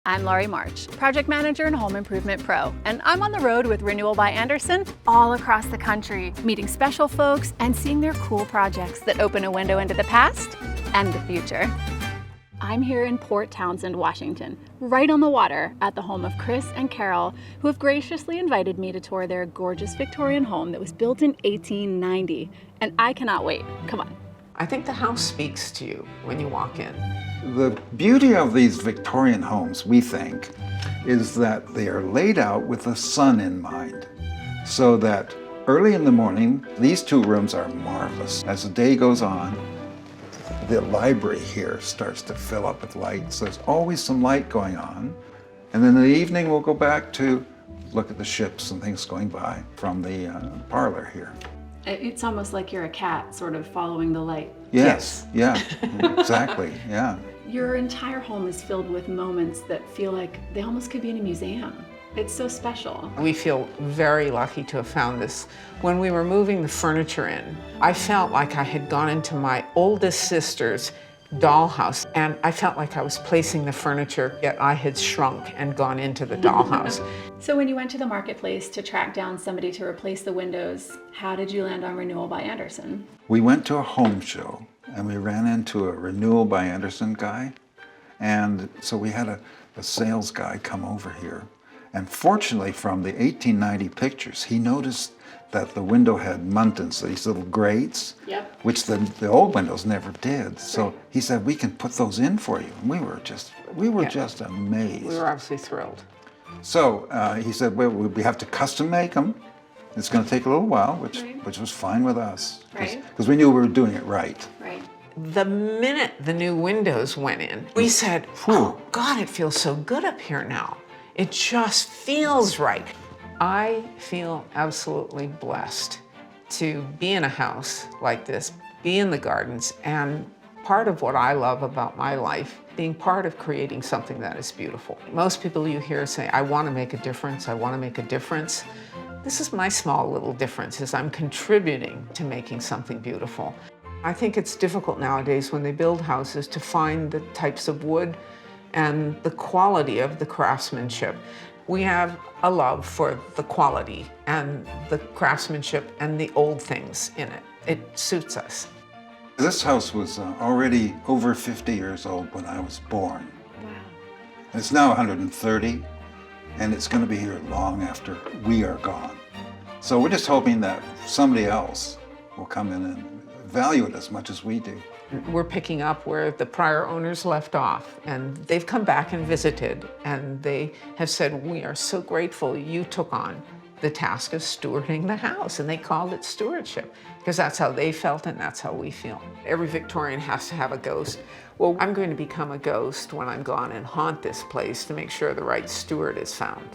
I'm Laurie March, Project Manager and Home Improvement Pro, and I'm on the road with Renewal by Andersen all across the country, meeting special folks and seeing their cool projects that open a window into the past and the future. I'm here in Port Townsend, Washington, right on the water at the home of Chris and Carol, who have graciously invited me to tour their gorgeous Victorian home that was built in 1890, and I cannot wait. Come on. I think the house speaks to you when you walk in. The beauty of these Victorian homes, we think, is that they are laid out with the sun in mind. So that early in the morning, these two rooms are marvelous. As the day goes on, the library here starts to fill up with light. So there's always some light going on. And then in the evening, we'll go back to look at the ships and things going by from the parlor here. It's almost like you're a cat sort of following the light. Yes. Yeah, exactly, yeah. Your entire home is filled with moments that feel like they almost could be in a museum. It's so special. We feel very lucky to have found this. When we were moving the furniture in, I felt like I had gone into my oldest sister's dollhouse, and I felt like I was placing the furniture, yet I had shrunk and gone into the dollhouse. So when you went to the marketplace to track down somebody to replace the windows, how did you land on Renewal by Andersen? We went to a home show and we ran into a Renewal by Andersen guy. And so we had a sales guy come over here. And fortunately, from the 1890 pictures, he noticed that the window had muntins, these little grates, Yep. which the old windows never did. So he said, we can put those in for you. And we were just amazed. We were absolutely thrilled. So he said, well, we have to custom make them. It's going to take a little while, which was fine with us. Right. Because we knew we were doing it right. Right. The minute the new windows went in, we said, oh God, it feels so good up here now. It just feels right. I feel absolutely blessed to be in a house like this, be in the gardens, and part of what I love about my life, being part of creating something that is beautiful. Most people you hear say, I want to make a difference, I want to make a difference. This is my small little difference, is I'm contributing to making something beautiful. I think it's difficult nowadays when they build houses to find the types of wood and the quality of the craftsmanship. We have a love for the quality and the craftsmanship and the old things in it. It suits us. This house was already over 50 years old when I was born. Wow. It's now 130, and it's going to be here long after we are gone. So we're just hoping that somebody else will come in and value it as much as we do. We're picking up where the prior owners left off, and they've come back and visited, and they have said, we are so grateful you took on the task of stewarding the house, and they called it stewardship, because that's how they felt and that's how we feel. Every Victorian has to have a ghost. Well, I'm going to become a ghost when I'm gone and haunt this place to make sure the right steward is found.